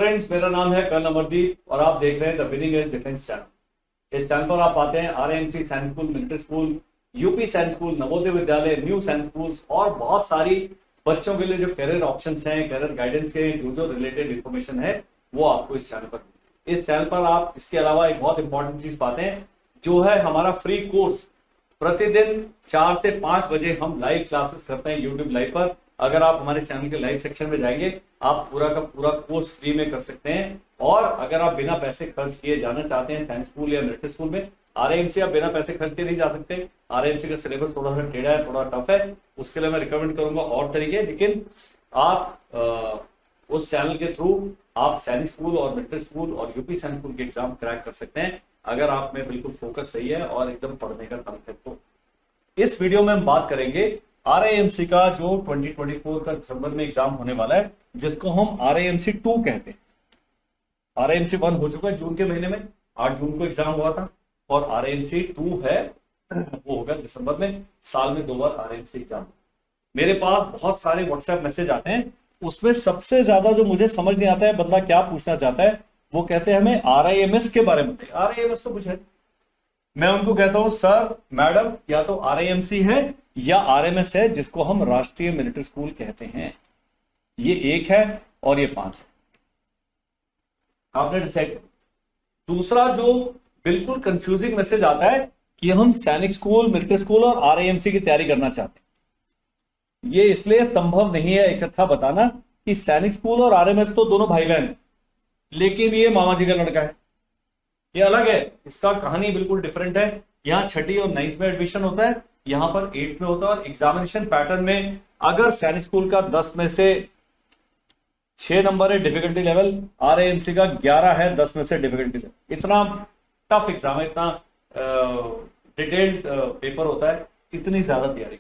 Friends, मेरा नाम है कर्नल अमरदीप और आप देख रहे हैं the winning edge defence channel. इस चैनल पर आप पाते हैं RAMC science school, military school, UP science school, Navodaya Vidyalaya, new science schools और बहुत सारी बच्चों के लिए जो करियर ऑप्शंस हैं, करियर गाइडेंस के जो रिलेटेड इंफॉर्मेशन है वो आपको इस चैनल पर। इस चैनल पर आप इसके अलावा एक बहुत इंपॉर्टेंट चीज पाते हैं जो है हमारा फ्री कोर्स। प्रतिदिन 4 से 5 बजे हम लाइव क्लासेस करते हैं यूट्यूब लाइव पर। अगर आप हमारे चैनल के लाइव सेक्शन में जाएंगे आप पूरा का पूरा कोर्स फ्री में कर सकते हैं। और अगर आप बिना पैसे खर्च किए जाना चाहते हैं साइंस स्कूल या मिलिट्री स्कूल में, आरएएमसी आप बिना पैसे खर्च के नहीं जा सकते। आरएएमसी का सिलेबस थोड़ा सा टेढ़ा है, थोड़ा टफ है, उसके लिए मैं रिकमेंड करूंगा और तरीके। लेकिन आप उस चैनल के थ्रू आप सैनिक स्कूल और मिलिट्री स्कूल और यूपी सैनिक स्कूल के एग्जाम क्रैक कर सकते हैं अगर आप में बिल्कुल फोकस सही है और एकदम पढ़ने का दम है। तो इस वीडियो में हम बात करेंगे आरएएमसी का जो 2024 का दिसंबर में एग्जाम होने वाला है, जिसको हम आरएएमसी 2 कहते हैं। आरएएमसी 1 हो चुका है जून के महीने में, 8 जून को एग्जाम हुआ था, और आरएएमसी 2 है वो होगा दिसंबर में। साल में 2 बार आरएएमसी एग्जाम। मेरे पास बहुत सारे व्हाट्सएप मैसेज आते हैं, उसमें सबसे ज्यादा जो मुझे समझ नहीं आता है बंदा क्या पूछना चाहता है, वो कहते हैं हमें आरआईएमएस के बारे में बताइए। आरआईएमएस तो कुछ है। मैं उनको कहता हूं सर मैडम या तो आरआईएमसी है या आरएमएस है, जिसको हम राष्ट्रीय मिलिट्री स्कूल कहते हैं। ये 1 है और ये 5 है, आपने डिसाइड कर। दूसरा जो बिल्कुल कंफ्यूजिंग मैसेज आता है कि हम सैनिक स्कूल, मिलिट्री स्कूल और आरआईएमसी की तैयारी करना चाहते हैं। ये इसलिए संभव नहीं है इकट्ठा बताना कि सैनिक स्कूल और आरएमएस तो दोनों भाई बहन, लेकिन ये मामा जी का लड़का है, ये अलग है। इसका कहानी बिल्कुल डिफरेंट है। यहाँ 6ठी और 9th में एडमिशन होता है, यहाँ पर 8th में होता है। और एग्जामिनेशन पैटर्न में अगर सैनिक स्कूल का 10 में से 6 नंबर है डिफिकल्टी लेवल, आरएएमसी का 11 है 10 में से डिफिकल्टी लेवल। इतना टफ एग्जाम है, इतना डिटेल्ड पेपर होता है, इतनी ज्यादा तैयारी।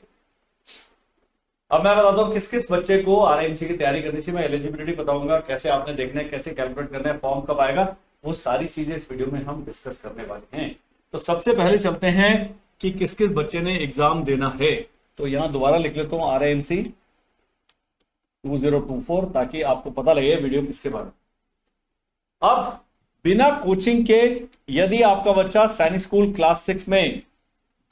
अब मैं बताता हूँ किस किस बच्चे को आरएएमसी की तैयारी करनी चाहिए। मैं एलिजिबिलिटी बताऊंगा, कैसे आपने देखना है, कैसे कैलकुलेट करना है, फॉर्म कब आएगा, वो सारी चीजें इस वीडियो में हम डिस्कस करने वाले हैं। तो सबसे पहले चलते हैं कि किस किस बच्चे ने एग्जाम देना है। तो यहां दोबारा लिख लेता हूं आरएएमसी 2024, ताकि आपको पता लगे वीडियो किसके बारे में। अब बिना कोचिंग के यदि आपका बच्चा सैनिक स्कूल क्लास 6 में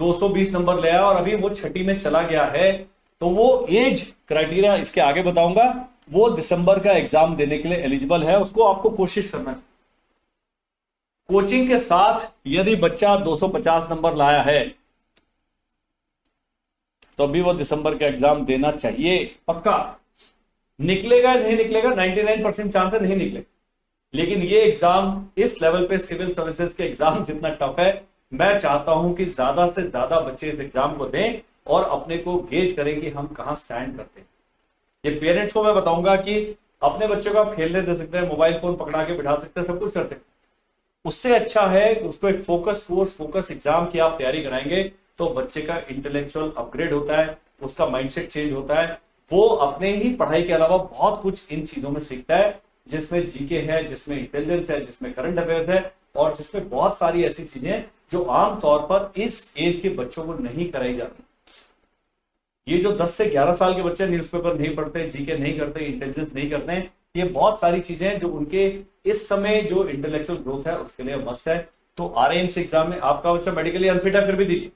220 नंबर ले आया और अभी वो 6ठी में चला गया है, तो वो एज क्राइटेरिया इसके आगे बताऊंगा, वो दिसंबर का एग्जाम देने के लिए एलिजिबल है। उसको आपको कोशिश करना चाहिए। कोचिंग के साथ यदि बच्चा 250 नंबर लाया है तो अभी वो दिसंबर का एग्जाम देना चाहिए पक्का। निकलेगा नहीं निकलेगा, 99% चांस है नहीं निकलेगा। लेकिन ये एग्जाम इस लेवल पे सिविल सर्विसेज के एग्जाम जितना टफ है, मैं चाहता हूं कि ज्यादा से ज्यादा बच्चे इस एग्जाम को दें और अपने को गेज करें कि हम कहां स्टैंड करते हैं। ये पेरेंट्स को मैं बताऊंगा कि अपने बच्चों को आप खेलने दे सकते हैं, मोबाइल फोन पकड़ा के बिठा सकते हैं, सब कुछ कर सकते हैं। उससे अच्छा है कि उसको एक फोकस कोर्स, फोकस एग्जाम की आप तैयारी कराएंगे तो बच्चे का इंटेलेक्चुअल अपग्रेड होता है, उसका माइंडसेट चेंज होता है। वो अपने ही पढ़ाई के अलावा बहुत कुछ इन चीजों में सीखता है, जिसमें जीके है, जिसमें इंटेलिजेंस है, जिसमें करंट अफेयर्स है, और जिसमें बहुत सारी ऐसी चीजें जो आमतौर पर इस एज के बच्चों को नहीं कराई जाती। ये जो 10 से 11 साल के बच्चे न्यूज़पेपर नहीं पढ़ते, जीके नहीं करते, इंटेलिजेंस नहीं करते, ये बहुत सारी चीजें हैं जो उनके इस समय जो इंटेलेक्चुअल ग्रोथ है उसके लिए मस्त है। तो आरएएमसी एग्जाम में आपका बच्चा मेडिकली अनफिट है, फिर भी दीजिए।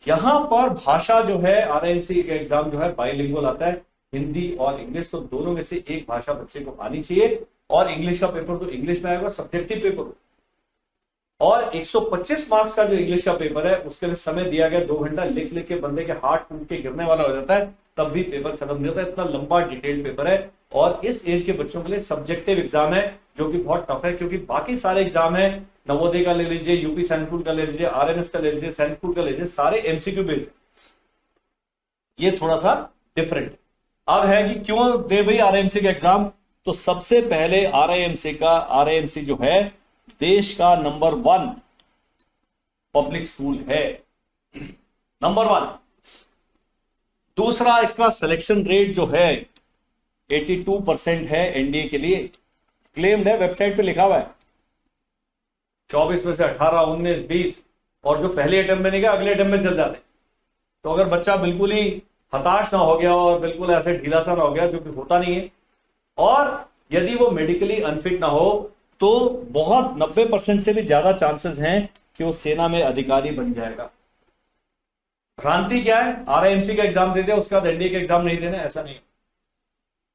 यहां पर भाषा जो है, आरएएमसी का एग्जाम जो है बाइलिंगुअल आता है, हिंदी और इंग्लिश, तो दोनों में से एक भाषा बच्चे को आनी चाहिए। और इंग्लिश का पेपर तो इंग्लिश में आएगा, सब्जेक्टिव पेपर। और 125 मार्क्स का जो इंग्लिश का पेपर है उसके लिए समय दिया गया 2 घंटा। लिख लिख के बंदे के हाथ टूट के गिरने वाला हो जाता है, तब भी पेपर खत्म नहीं होता। इतना लंबा डिटेल्ड पेपर है और इस एज के बच्चों के लिए सब्जेक्टिव एग्जाम है जो कि बहुत टफ है, क्योंकि बाकी सारे एग्जाम है, नवोदय का ले लीजिए, यूपी साइंस स्कूल का ले लीजिए, आरएमएस का ले लीजिए, साइंस स्कूल का ले लीजिए, सारे एमसीक्यू बेस्ड है। ये थोड़ा सा डिफरेंट अब है कि क्यों दे भाई आरएएमसी का एग्जाम। तो सबसे पहले आरएएमसी जो है देश का नंबर 1 पब्लिक स्कूल है, नंबर 1। दूसरा, इसका सिलेक्शन रेट जो है 82% है एनडीए के लिए, क्लेम्ड है, वेबसाइट पे लिखा हुआ है। 24 में से 18, 19, 20, और जो पहले अटेम्प्ट में नहीं गया अगले अटेम्प्ट में चल जाते। तो अगर बच्चा बिल्कुल ही हताश ना हो गया और बिल्कुल ऐसे ढीला सा ना हो गया, जो कि होता नहीं है, और यदि वो मेडिकली अनफिट ना हो तो बहुत 90% से भी ज्यादा चांसेस हैं कि वो सेना में अधिकारी बन जाएगा। भ्रांति क्या है, आरआईएमसी का एग्जाम दे दिया उसके बाद एनडीए का एग्जाम नहीं देना, ऐसा नहीं।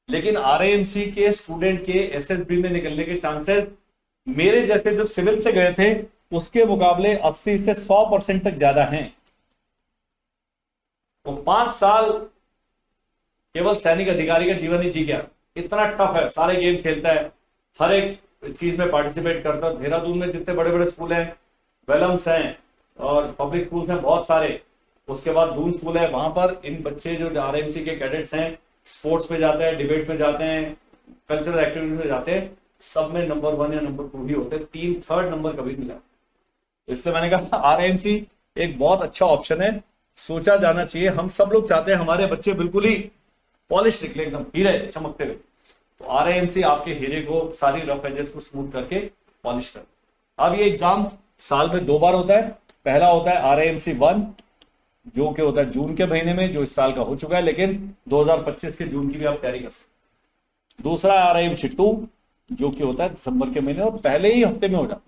लेकिन आरआईएमसी के स्टूडेंट के एसएसबी में निकलने के चांसेस मेरे जैसे जो सिविल से गए थे उसके मुकाबले 80 से 100% तक ज्यादा हैं। वो 5 साल केवल सैनिक अधिकारी का जीवन ही जी गया, इतना टफ है, सारे गेम खेलता है, हर एक चीज में पार्टिसिपेट करता है। देहरादून में जितने बड़े बड़े स्कूल हैं, वेलम्स हैं और पब्लिक स्कूल्स हैं बहुत सारे, उसके बाद दून स्कूल है, वहां पर इन बच्चे जो आरएमसी के कैडेट्स हैं स्पोर्ट्स पे जाते हैं, डिबेट पे जाते हैं, कल्चरल एक्टिविटीज में जाते हैं, सब में नंबर 1 या नंबर 2 ही होते हैं, 3 नंबर कभी नहीं मिला। इसलिए मैंने कहा आरएमसी एक बहुत अच्छा ऑप्शन है, सोचा जाना चाहिए। हम सब लोग चाहते हैं हमारे बच्चे बिल्कुल ही पॉलिश निकले, एकदम हीरे चमकते हुए। तो आरएमसी आपके हीरे को, सारी रफ एजेस को स्मूथ करके पॉलिश कर। अब ये एग्जाम साल में 2 बार होता है। पहला होता है आरएमसी 1 जो कि होता है जून के महीने में, जो इस साल का हो चुका है, लेकिन 2025 के जून की भी आप तैयारी कर सकते। दूसरा है आरएमसी 2 जो कि होता है दिसंबर के महीने और पहले ही हफ्ते में हो जाता,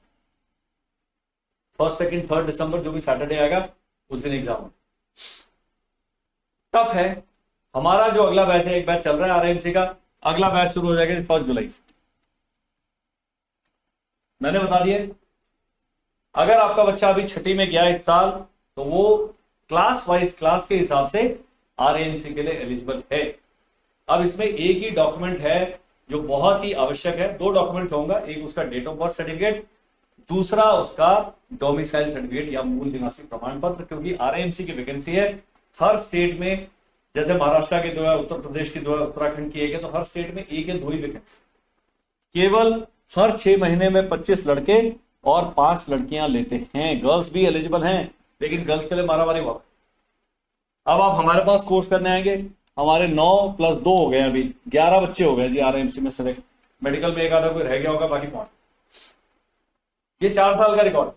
1, 2, 3 दिसंबर जो भी सैटरडे आएगा उस दिन एग्जाम। टफ है। हमारा जो अगला बैच है, एक बैच चल रहा है आरएमसी का, अगला बैच शुरू हो जाएगा 1 जुलाई से। मैंने बता दिया, अगर आपका बच्चा अभी छठी में गया इस साल तो वो क्लास वाइज क्लास के हिसाब से आरएमसी के लिए एलिजिबल है। अब इसमें एक ही डॉक्यूमेंट है जो बहुत ही आवश्यक है, 2 डॉक्यूमेंट होगा, एक उसका डेट ऑफ बर्थ सर्टिफिकेट, दूसरा उसका डोमिसाइल सर्टिफिकेट या मूल निवासी प्रमाण पत्र, क्योंकि आरएमसी की वैकेंसी है हर स्टेट में। जैसे महाराष्ट्र के 2 है, उत्तर प्रदेश की 2 है, उत्तराखंड की 1 है, तो हर स्टेट में 1 या 2 ही वैकेंसी। केवल हर 6 महीने में 25 लड़के और 5 लड़कियां लेते हैं। गर्ल्स भी एलिजिबल हैं, लेकिन गर्ल्स के लिए मारामारी हुआ। अब आप हमारे पास कोर्स करने आएंगे, हमारे 9 + 2 हो गए, अभी 11 बच्चे हो गए जी आरएमसी में सेलेक्ट। मेडिकल में एक आधा कोई रह गया होगा, बाकी 5। ये 4 साल का रिकॉर्ड।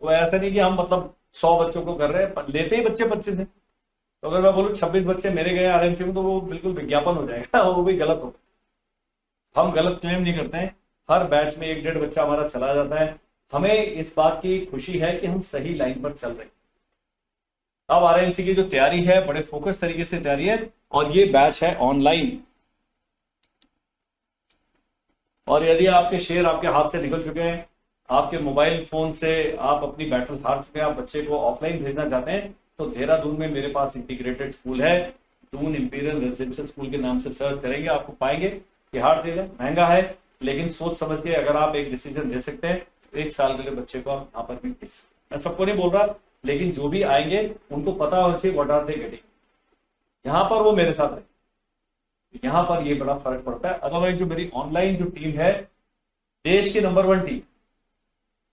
वो ऐसा नहीं कि हम मतलब 100 बच्चों को कर रहे हैं, लेते ही बच्चे 25 हैं। तो अगर मैं बोलूं 26 बच्चे मेरे गए आरएमसी में तो वो बिल्कुल विज्ञापन हो जाएगा, वो भी गलत होगा। हम गलत क्लेम नहीं करते हैं, हर बैच में 1-1.5 बच्चा हमारा चला जाता है। हमें इस बात की खुशी है कि हम सही लाइन पर चल रहे हैं। अब आरएमसी की जो तैयारी है बड़े फोकस तरीके से तैयारी है, और ये बैच है ऑनलाइन। और यदि आपके शेयर आपके हाथ से निकल चुके हैं, आपके मोबाइल फोन से आप अपनी बैटल हार चुके हैं, आप बच्चे को ऑफलाइन भेजना चाहते हैं, तो देहरादून में मेरे पास इंटीग्रेटेड स्कूल है, दून इंपीरियल रेजिडेंशियल स्कूल के नाम से सर्च करेंगे आपको पाएंगे। ये हार्ड चीज है, महंगा है, लेकिन सोच समझ के अगर आप एक डिसीजन ले सकते हैं तो 1 साल के लिए बच्चे को आप यहाँ पर भी भेज सकते हैं। मैं सबको नहीं बोल रहा, लेकिन जो भी आएंगे उनको पता हो चाहिए व्हाट आर दे गेटिंग। यहाँ पर वो मेरे साथ रहे, यहाँ पर ये बड़ा फर्क पड़ता है। अदरवाइज जो मेरी ऑनलाइन जो टीम है, देश की नंबर 1 टीम,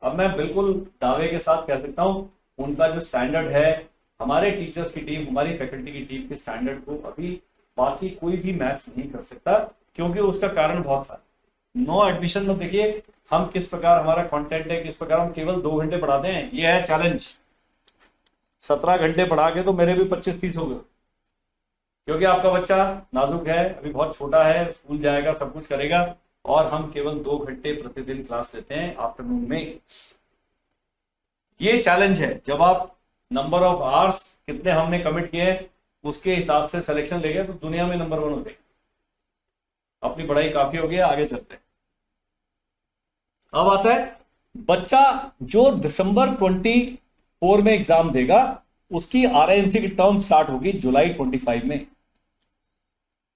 अब मैं बिल्कुल दावे के साथ कह सकता हूं उनका जो स्टैंडर्ड है, हमारे टीचर्स की टीम, हमारी फैकल्टी की टीम के स्टैंडर्ड को अभी बाकी कोई भी मैच नहीं कर सकता, क्योंकि उसका कारण बहुत सारे। नो एडमिशन में देखिए हम किस प्रकार हमारा कंटेंट है, किस प्रकार हम केवल 2 घंटे पढ़ाते हैं, ये है चैलेंज। 17 घंटे पढ़ा के तो मेरे भी 25-30 हो गए, क्योंकि आपका बच्चा नाजुक है, अभी बहुत छोटा है, स्कूल जाएगा, सब कुछ करेगा, और हम केवल 2 घंटे प्रतिदिन क्लास लेते हैं आफ्टरनून में। ये चैलेंज है। जब आप नंबर ऑफ आवर्स कितने हमने कमिट किए उसके हिसाब से सिलेक्शन ले गए तो दुनिया में नंबर 1 हो गए। अपनी पढ़ाई काफी हो गई, आगे चलते हैं। अब आता है बच्चा जो दिसंबर 24 में एग्जाम देगा, उसकी आरआईएमसी की टर्म स्टार्ट होगी जुलाई 25 में।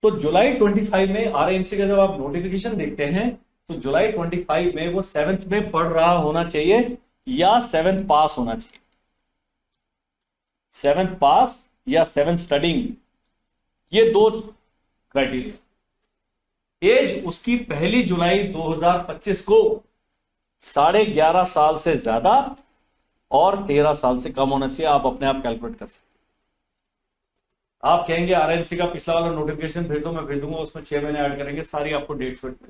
तो जुलाई 25 में आरएमसी का जब आप नोटिफिकेशन देखते हैं तो जुलाई 25 में वो 7th में पढ़ रहा होना चाहिए या 7th पास होना चाहिए। 7th पास या 7th स्टडिंग, ये 2 क्राइटेरिया। एज उसकी 1 जुलाई 2025 को 11.5 साल से ज्यादा और 13 साल से कम होना चाहिए। आप अपने आप कैलकुलेट कर सकते। आप कहेंगे आरएमसी का पिछला वाला नोटिफिकेशन भेज दो, मैं भेज दूंगा, उसमें 6 महीने ऐड करेंगे, सारी आपको डेट शीट में।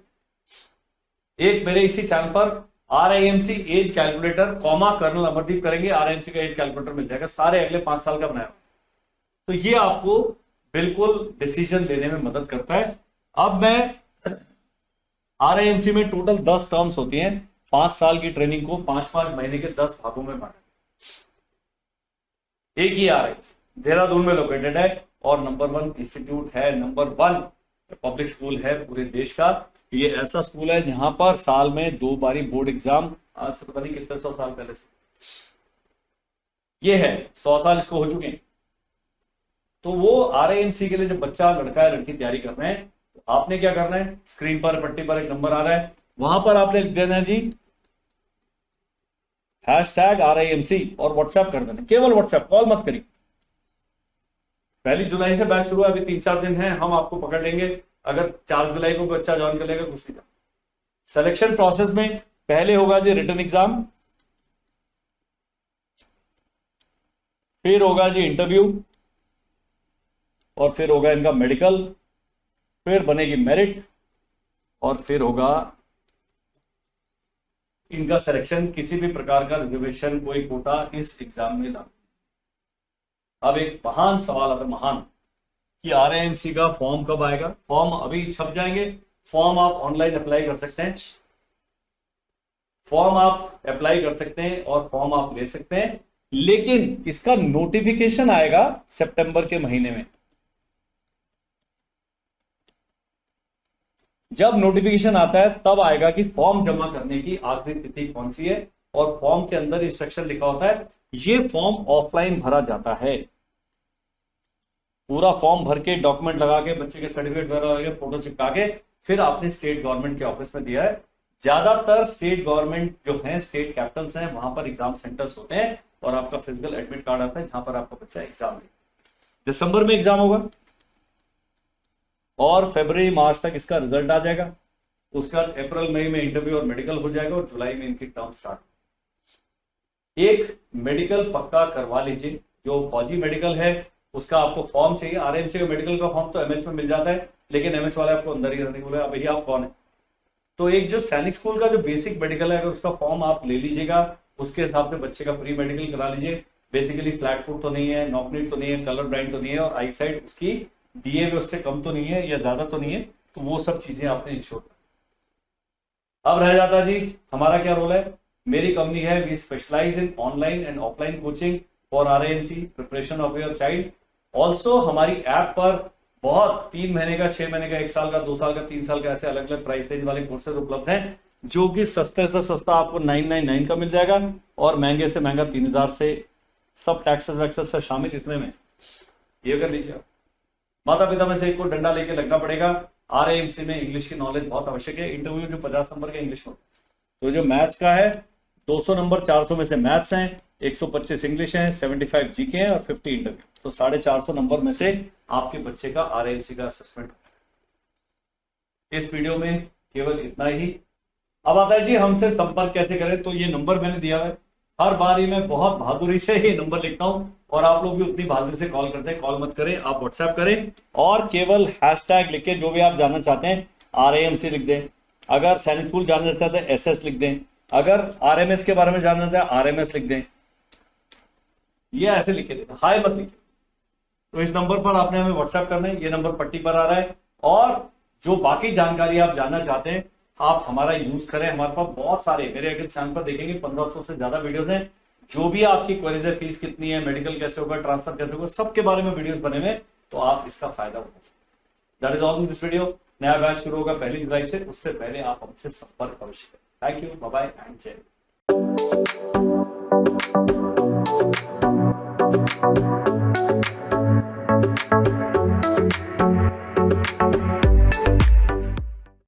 एक मेरे इसी चैनल पर RIMC age calculator comma colonel Amardeep करेंगे, आरआईएमसी का एज कैलकुलेटर मिल जाएगा, सारे अगले 5 साल का बनाया। तो ये आपको बिल्कुल डिसीजन लेने में मदद करता है। अब मैं RIMC में टोटल 10 टर्म्स होती हैं। 5 साल की ट्रेनिंग को 5-5 महीने के 10 भागों में बांटा। एक ही RIMC देहरादून में लोकेटेड है और नंबर 1 इंस्टीट्यूट है, नंबर 1 पब्लिक स्कूल है पूरे देश का। ये ऐसा स्कूल है जहां पर साल में 2 बारी बोर्ड एग्जाम, आज से पता नहीं कितने 100 साल पहले से ये है, 100 साल इसको हो चुके हैं। तो वो RIMC के लिए जब बच्चा, लड़का या लड़की तैयारी कर रहे हैं, तो आपने क्या करना है, स्क्रीन पर पट्टी पर एक नंबर आ रहा है, वहां पर आपने लिख देना है जी #RIMC और व्हाट्सएप कर देना, केवल व्हाट्सएप, कॉल मत करिए। 1 जुलाई से बैच शुरू है, अभी 3-4 दिन है, हम आपको पकड़ लेंगे। अगर 4 जुलाई को बच्चा ज्वाइन कर लेगा कुछ नहीं। सिलेक्शन प्रोसेस में पहले होगा जी रिटन एग्जाम, फिर होगा जी इंटरव्यू, और फिर होगा इनका मेडिकल, फिर बनेगी मेरिट, और फिर होगा इनका सिलेक्शन। किसी भी प्रकार का रिजर्वेशन, कोई कोटा इस एग्जाम में लागू। अब एक महान सवाल आता है, महान, कि RIMC का फॉर्म कब आएगा। फॉर्म अभी छप जाएंगे, फॉर्म आप ऑनलाइन अप्लाई कर सकते हैं, फॉर्म आप अप्लाई कर सकते हैं और फॉर्म आप ले सकते हैं, लेकिन इसका नोटिफिकेशन आएगा सितंबर के महीने में। जब नोटिफिकेशन आता है तब आएगा कि फॉर्म जमा करने की आखिरी तिथि कौन सी है, और फॉर्म के अंदर इंस्ट्रक्शन लिखा होता है। ये फॉर्म ऑफलाइन भरा जाता है, पूरा फॉर्म भर के, डॉक्यूमेंट लगा के, बच्चे के सर्टिफिकेट वगैरह लगा के, फोटो चिपका के, फिर आपने स्टेट गवर्नमेंट के ऑफिस में दिया है। ज्यादातर स्टेट गवर्नमेंट जो है, स्टेट कैपिटल्स हैं, वहां पर एग्जाम सेंटर्स होते हैं और आपका फिजिकल एडमिट कार्ड आता है जहां पर आपका बच्चा एग्जाम दे। दिसंबर में एग्जाम होगा और फरवरी मार्च तक इसका रिजल्ट आ जाएगा। उसका अप्रैल मई में इंटरव्यू और मेडिकल हो जाएगा और जुलाई में इनकी टर्म स्टार्ट। एक मेडिकल पक्का करवा लीजिए, जो फौजी मेडिकल है उसका आपको फॉर्म चाहिए। RIMC का मेडिकल का फॉर्म तो MS में मिल जाता है, लेकिन MS वाले आपको अंदर ही रहने बोले, अब भैया आप कौन है। तो एक जो सैनिक स्कूल का जो बेसिक मेडिकल है, अगर उसका फॉर्म आप ले लीजिएगा, उसके हिसाब से बच्चे का प्री मेडिकल करा लीजिए। बेसिकली फ्लैट फुट तो नहीं है, नॉकनीड तो नहीं है, कलर ब्लाइंड तो नहीं है, और आई साइड उसकी दिए हुए उससे कम तो नहीं है या ज्यादा तो नहीं है, तो वो सब चीजें आपने इंश्योर कर। अब रह जाता जी हमारा क्या रोल है। मेरी कंपनी है, we specialise in online and offline coaching for RIMC preparation of your child. Also हमारी ऐप पर बहुत 3 महीने का, 6 महीने का, 1 साल का, 2 साल का, 3 साल का, ऐसे अलग अलग प्राइस रेंज वाले कोर्सेज उपलब्ध हैं, जो कि सस्ते से सस्ता आपको 999 का मिल जाएगा और महंगे से महंगा 3000 से, सब टैक्सेस वैक्सेस से शामिल, इतने में ये कर लीजिए। माता पिता में से एक को डंडा लेके लगना पड़ेगा। RIMC में इंग्लिश की नॉलेज बहुत आवश्यक है। इंटरव्यू जो 50 नंबर के इंग्लिश में, तो जो मैथ्स का है 200 नंबर, 400 में से मैथ्स हैं, 125 इंग्लिश हैं, 75 जीके हैं और 50 इंटरव्यू, तो 450 नंबर में से आपके बच्चे का RIMC का असेसमेंट। इस वीडियो में केवल इतना ही। अब आता है जी हमसे संपर्क कैसे करें। तो ये नंबर मैंने दिया है, हर बार ही मैं बहुत बहादुरी से ये नंबर लिखता हूं और आप लोग भी उतनी बहादुरी से कॉल करते हैं। कॉल मत करें, आप व्हाट्सएप करें और केवल हैशटैग लिख के जो भी आप जानना चाहते हैं RIMC लिख दें। अगर सैनिक स्कूल जानना चाहते हैं SS लिख दें। अगर RMS के बारे में जानना चाहते हैं RMS लिख दें। ये ऐसे लिख के देना, हाय मत लिखिए। तो इस नंबर पर आपने हमें व्हाट्सएप करना है, ये नंबर पट्टी पर आ रहा है। और जो बाकी जानकारी आप जानना चाहते हैं आप हमारा यूज करें। हमारे पास बहुत सारे, मेरे अगर चैनल पर देखेंगे 1500 से ज्यादा वीडियोस हैं। जो भी आपकी क्वेरीज है, फीस कितनी है, मेडिकल कैसे होगा, ट्रांसफर कैसे होगा, सबके बारे में वीडियोस बने हुए, तो आप इसका फायदा उठा सकते। That is all in this video. नया बैच शुरू होगा 1 जुलाई से, उससे पहले आप हमसे संपर्क अवश्य करें। Thank you, bye bye and जय।